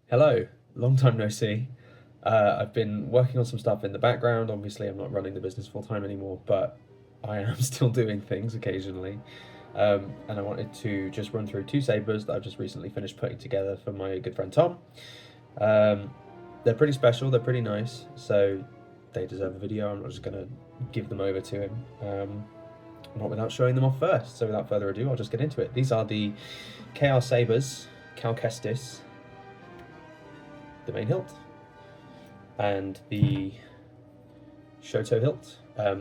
Hello, long time no see. I've been working on some stuff in the background. Obviously, I'm not running the business full time anymore, but I am still doing things occasionally. And I wanted to just run through two sabers that I've just recently finished putting together for my good friend Thom. They're pretty special, they're pretty nice, so they deserve a video. I'm not just going to give them over to him. Not without showing them off first. So without further ado, I'll just get into it. These are the KRSabers, calkestis, the main hilt, and the SHOTO hilt.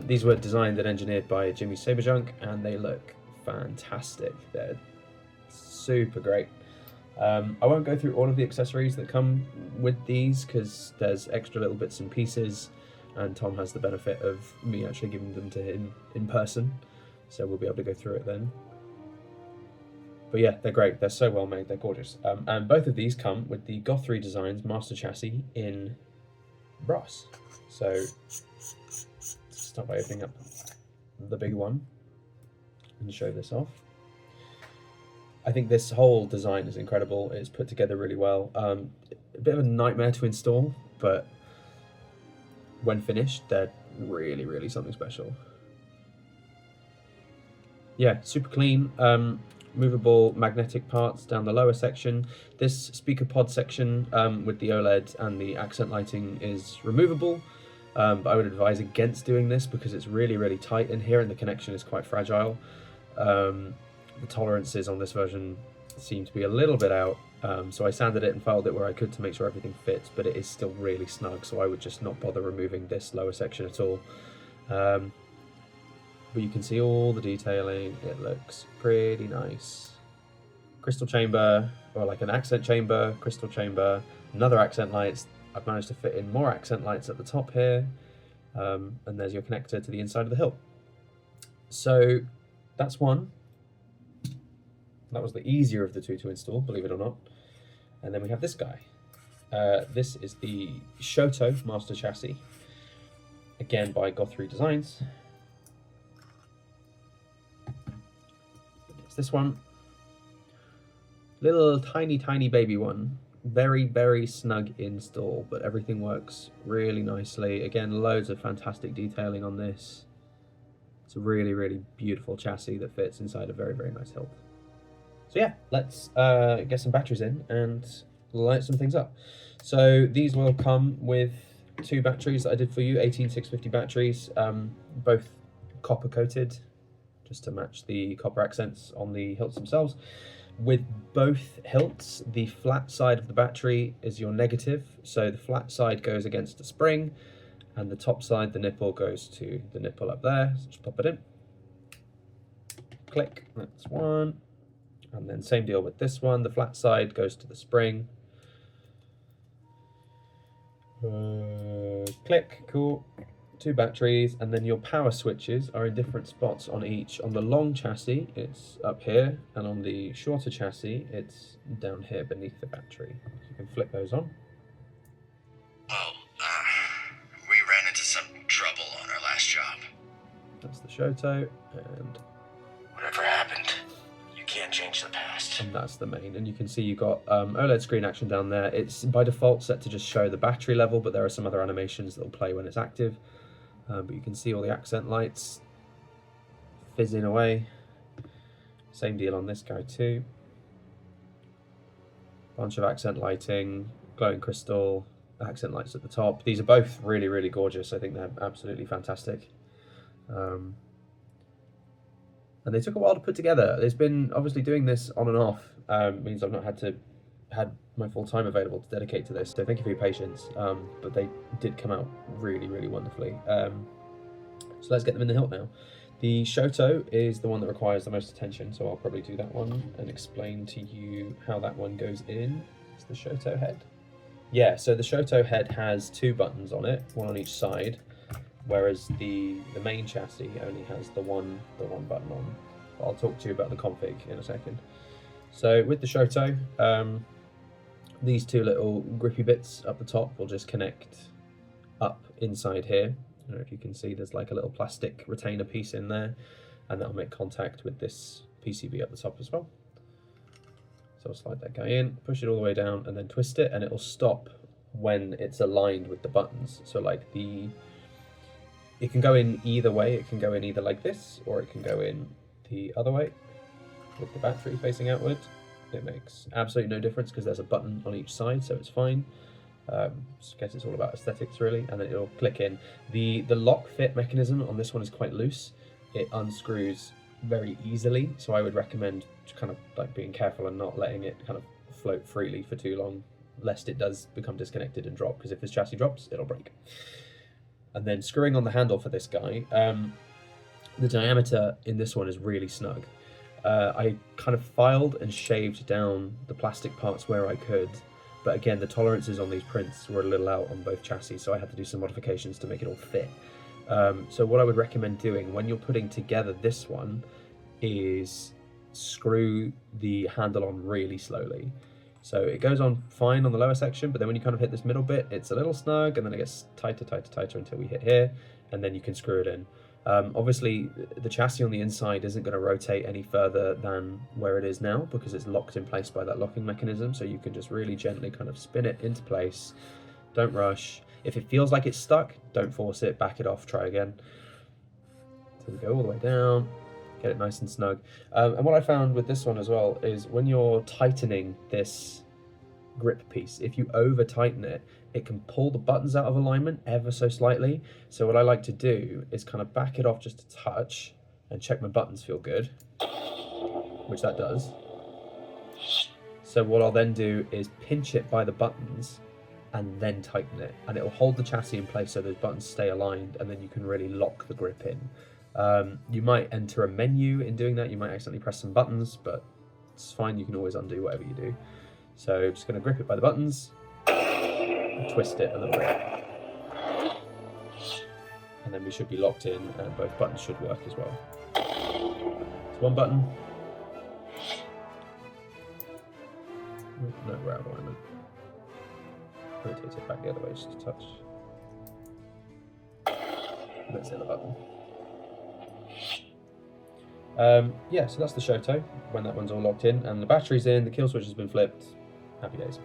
These were designed and engineered by jimmyssaberjunk, and they look fantastic. They're super great. I won't go through all of the accessories that come with these because there's extra little bits and pieces, and Thom has the benefit of me actually giving them to him in person, so we'll be able to go through it then. But yeah, they're great. They're so well made. They're gorgeous. And both of these come with the Rotary Designs master chassis in brass. So let's start by opening up the big one and show this off. I think this whole design is incredible. It's put together really well. A bit of a nightmare to install, but when finished, they're really, really something special. Yeah, super clean. Movable magnetic parts down the lower section. This speaker pod section with the OLED and the accent lighting is removable, but I would advise against doing this because it's really, really tight in here and the connection is quite fragile. The tolerances on this version seem to be a little bit out, so I sanded it and filed it where I could to make sure everything fits, but it is still really snug, so I would just not bother removing this lower section at all. But you can see all the detailing. It looks pretty nice. Crystal chamber, or like an accent chamber, crystal chamber, another accent lights. I've managed to fit in more accent lights at the top here, and there's your connector to the inside of the hilt. So that's one. That was the easier of the two to install, believe it or not. And then we have this guy. This is the SHOTO master chassis, again by Rotary Designs. It's this one. Little tiny baby one. Very, very snug install, but everything works really nicely. Again, loads of fantastic detailing on this. It's a really, really beautiful chassis that fits inside a very, very nice hilt. So yeah, let's get some batteries in and light some things up. So these will come with two batteries that I did for you, 18650 batteries, both copper coated, just to match the copper accents on the hilts themselves. With both hilts, the flat side of the battery is your negative, so the flat side goes against the spring, and the top side, the nipple, goes to the nipple up there. So just pop it in. Click, that's one. And then same deal with this one, the flat side goes to the spring. Click, cool. Two batteries, and then your power switches are in different spots on each. On the long chassis, it's up here, and on the shorter chassis, it's down here beneath the battery. You can flip those on. Well, we ran into some trouble on our last job. That's the SHOTO, and Whatever happened, you can't change the past. And that's the main. And you can see you've got OLED screen action down there. It's by default set to just show the battery level, but there are some other animations that will play when it's active. But you can see all the accent lights fizzing away. Same deal on this guy too. Bunch of accent lighting, glowing crystal, accent lights at the top. These are both really, really gorgeous. I think they're absolutely fantastic. And they took a while to put together. There's been, obviously doing this on and off means I've not had my full time available to dedicate to this. So thank you for your patience. But they did come out really, really wonderfully. So let's get them in the hilt now. The SHOTO is the one that requires the most attention, so I'll probably do that one and explain to you how that one goes in. It's the SHOTO head. Yeah, so the SHOTO head has two buttons on it, one on each side, whereas the main chassis only has the one button on. I'll talk to you about the config in a second. So with the SHOTO, these two little grippy bits up the top will just connect up inside here. I don't know if you can see there's like a little plastic retainer piece in there, and that'll make contact with this PCB at the top as well. So So I'll slide that guy in, push it all the way down, and then twist it, and it'll stop when it's aligned with the buttons. So like it can go in either way. It can go in either like this, or it can go in the other way with the battery facing outward. It makes absolutely no difference because there's a button on each side, so it's fine. I guess it's all about aesthetics really, and then it'll click in. The lock fit mechanism on this one is quite loose. It unscrews very easily, so I would recommend kind of like being careful and not letting it kind of float freely for too long, lest it does become disconnected and drop, because if this chassis drops, it'll break. And then screwing on the handle for this guy, the diameter in this one is really snug. I kind of filed and shaved down the plastic parts where I could, but again, the tolerances on these prints were a little out on both chassis, so I had to do some modifications to make it all fit. So what I would recommend doing when you're putting together this one is screw the handle on really slowly. So it goes on fine on the lower section, but then when you kind of hit this middle bit, it's a little snug, and then it gets tighter until we hit here, and then you can screw it in. Obviously, the chassis on the inside isn't going to rotate any further than where it is now because it's locked in place by that locking mechanism, so you can just really gently kind of spin it into place. Don't rush. If it feels like it's stuck, don't force it, back it off, try again. So we go all the way down, get it nice and snug. And what I found with this one as well is when you're tightening this grip piece, if you over tighten it, it can pull the buttons out of alignment ever so slightly. So what I like to do is kind of back it off just a touch and check my buttons feel good, which that does. So what I'll then do is pinch it by the buttons and then tighten it, and it will hold the chassis in place so those buttons stay aligned, and then you can really lock the grip in. You might enter a menu in doing that, you might accidentally press some buttons, but it's fine, you can always undo whatever you do. So just going to grip it by the buttons, and twist it a little bit, and then we should be locked in, and both buttons should work as well. So one button, no, we're out of alignment. Rotate it back the other way just a touch. That's the other button. Yeah, so that's the SHOTO when that one's all locked in, and the battery's in, the kill switch has been flipped. Happy days.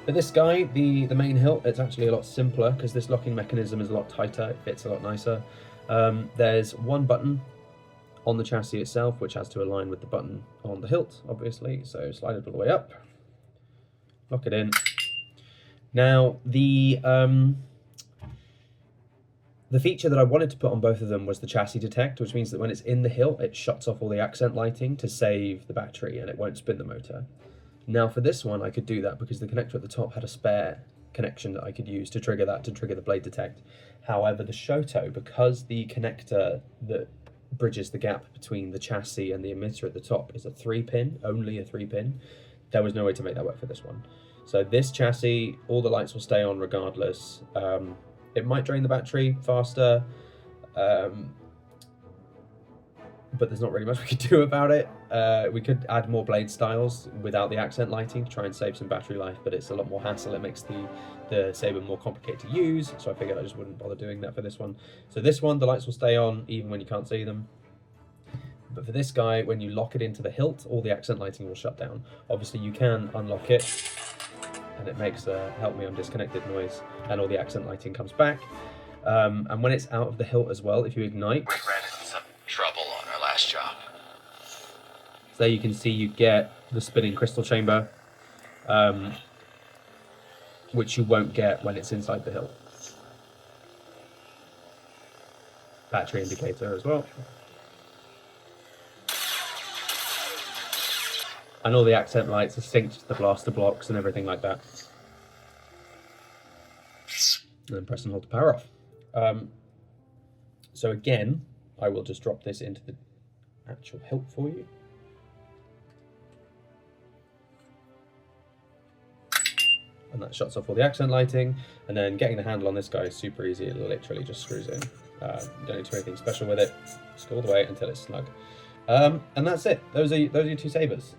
But this guy, the main hilt, it's actually a lot simpler because this locking mechanism is a lot tighter, it fits a lot nicer. There's one button on the chassis itself which has to align with the button on the hilt, obviously, so slide it all the way up, lock it in. Now, the feature that I wanted to put on both of them was the chassis detect, which means that when it's in the hilt, it shuts off all the accent lighting to save the battery and it won't spin the motor. Now for this one, I could do that because the connector at the top had a spare connection that I could use to trigger that, to trigger the blade detect. However, the SHOTO, because the connector that bridges the gap between the chassis and the emitter at the top is a 3-pin, only a 3-pin, there was no way to make that work for this one. So this chassis, all the lights will stay on regardless. It might drain the battery faster, but there's not really much we could do about it. We could add more blade styles without the accent lighting to try and save some battery life, but it's a lot more hassle. It makes the saber more complicated to use, so I figured I just wouldn't bother doing that for this one. So this one, the lights will stay on even when you can't see them. But for this guy, when you lock it into the hilt, all the accent lighting will shut down. Obviously you can unlock it, and it makes a help me on disconnected noise, and all the accent lighting comes back. And when it's out of the hilt as well, if you ignite, We ran into some trouble on our last job. so there you can see you get the spinning crystal chamber, which you won't get when it's inside the hilt. Battery indicator as well. And all the accent lights are synced to the blaster blocks and everything like that. And then press and hold to power off. So again, I will just drop this into the actual hilt for you. And that shuts off all the accent lighting. And then getting the handle on this guy is super easy. It literally just screws in. You don't need to do anything special with it. Just go all the way until it's snug. And that's it. Those are your two sabers.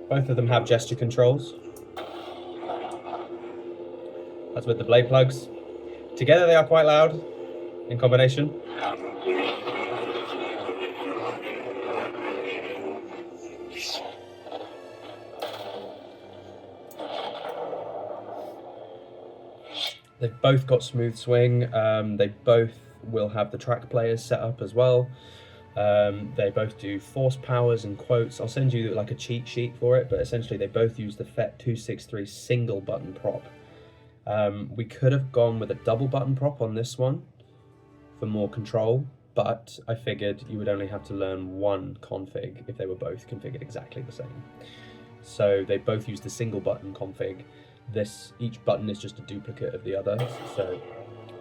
Both of them have gesture controls. That's with the blade plugs. Together they are quite loud in combination. They've both got smooth swing. They both will have the track players set up as well. They both do force powers and quotes. I'll send you like a cheat sheet for it, but essentially they both use the FET 263 single button prop. We could have gone with a double button prop on this one for more control, but I figured you would only have to learn one config if they were both configured exactly the same. So they both use the single button config. Each button is just a duplicate of the other, so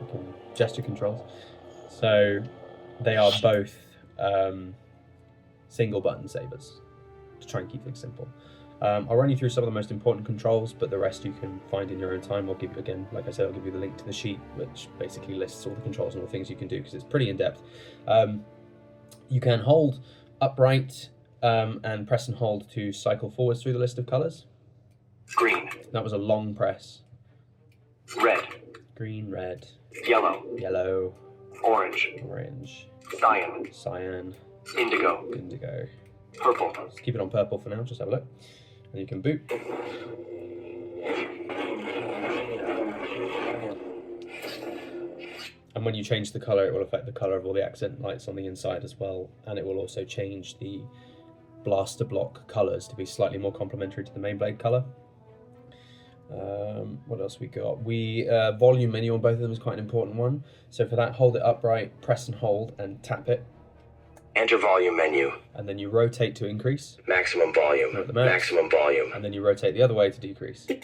we can gesture controls. So they are both single button sabers to try and keep things simple. I'll run you through some of the most important controls, but the rest you can find in your own time. I'll give you, again, like I said, I'll give you the link to the sheet, which basically lists all the controls and all the things you can do, because it's pretty in-depth. You can hold upright and press and hold to cycle forwards through the list of colors. Green. That was a long press. Red. Green, red. Yellow. Yellow. Orange. Orange. Cyan. Cyan. Indigo. Indigo. Purple. Let's keep it on purple for now, just have a look. And you can boot. And when you change the color, it will affect the color of all the accent lights on the inside as well. And it will also change the blaster block colors to be slightly more complementary to the main blade color. What else we got? Volume menu on both of them is quite an important one. So for that, hold it upright, press and hold, and tap it. Enter volume menu. And then you rotate to increase. Maximum volume. Maximum volume. And then you rotate the other way to decrease. And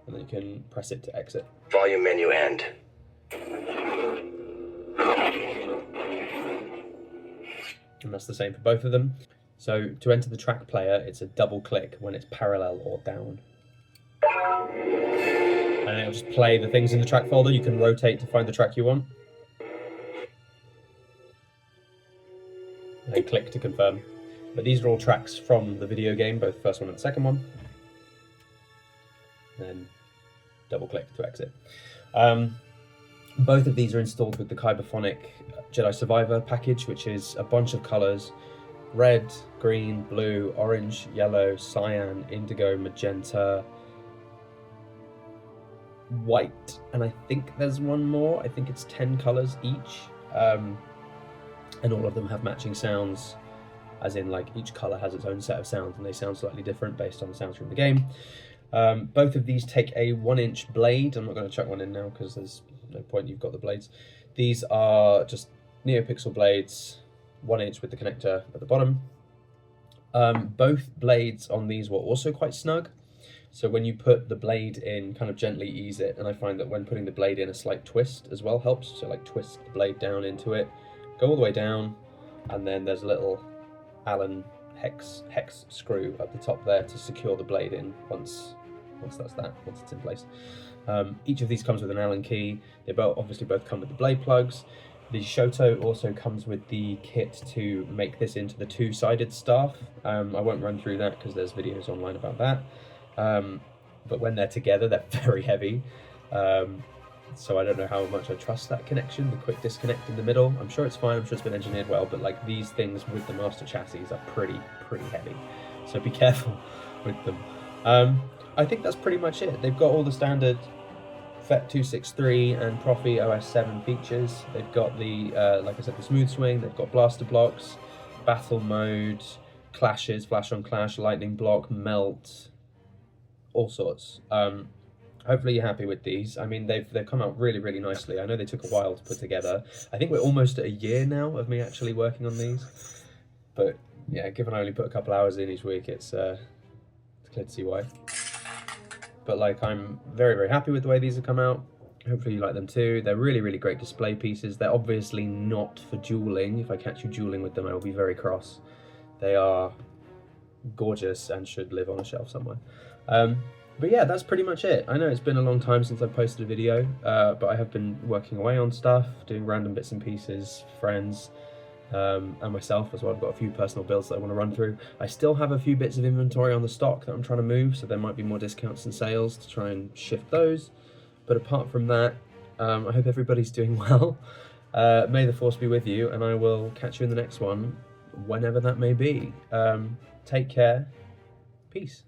then you can press it to exit. Volume menu end. And that's the same for both of them. So to enter the track player, it's a double click when it's parallel or down. And it'll just play the things in the track folder. You can rotate to find the track you want. And then click to confirm. But these are all tracks from the video game, both the first one and the second one. And then double click to exit. Both of these are installed with the kyberphonic Jedisurvivor package, which is a bunch of colors: red, green, blue, orange, yellow, cyan, indigo, magenta, white, and I think there's one more. I think it's 10 colors each. And all of them have matching sounds, as in like each color has its own set of sounds and they sound slightly different based on the sounds from the game. Both of these take a 1-inch blade. I'm not going to chuck one in now because there's no point, you've got the blades. These are just neopixel blades, 1 inch with the connector at the bottom. Both blades on these were also quite snug. So when you put the blade in, kind of gently ease it, and I find that when putting the blade in, a slight twist as well helps. So like twist the blade down into it, go all the way down, and then there's a little Allen hex screw at the top there to secure the blade in once it's in place. Each of these comes with an Allen key. They obviously both come with the blade plugs. The SHOTO also comes with the kit to make this into the two-sided staff. I won't run through that because there's videos online about that. But when they're together, they're very heavy. So I don't know how much I trust that connection, the quick disconnect in the middle. I'm sure it's fine, I'm sure it's been engineered well, but like these things with the master chassis are pretty heavy. So be careful with them. I think that's pretty much it. They've got all the standard FET 263 and Proffie OS 7 features. They've got the, like I said, the smooth swing, they've got blaster blocks, battle mode, clashes, flash on clash, lightning block, melt, all sorts. Hopefully you're happy with these. I mean, they've come out really nicely. I know they took a while to put together. I think we're almost at a year now of me actually working on these. But yeah, given I only put a couple hours in each week, it's clear to see why. But like, I'm very happy with the way these have come out. Hopefully you like them too. They're really great display pieces. They're obviously not for dueling. If I catch you dueling with them, I will be very cross. They are gorgeous and should live on a shelf somewhere. But yeah, that's pretty much it. I know it's been a long time since I've posted a video, but I have been working away on stuff, doing random bits and pieces, friends, and myself as well. I've got a few personal builds that I want to run through. I still have a few bits of inventory on the stock that I'm trying to move, so there might be more discounts and sales to try and shift those. But apart from that, I hope everybody's doing well. May the force be with you, and I will catch you in the next one, whenever that may be. Take care. Peace.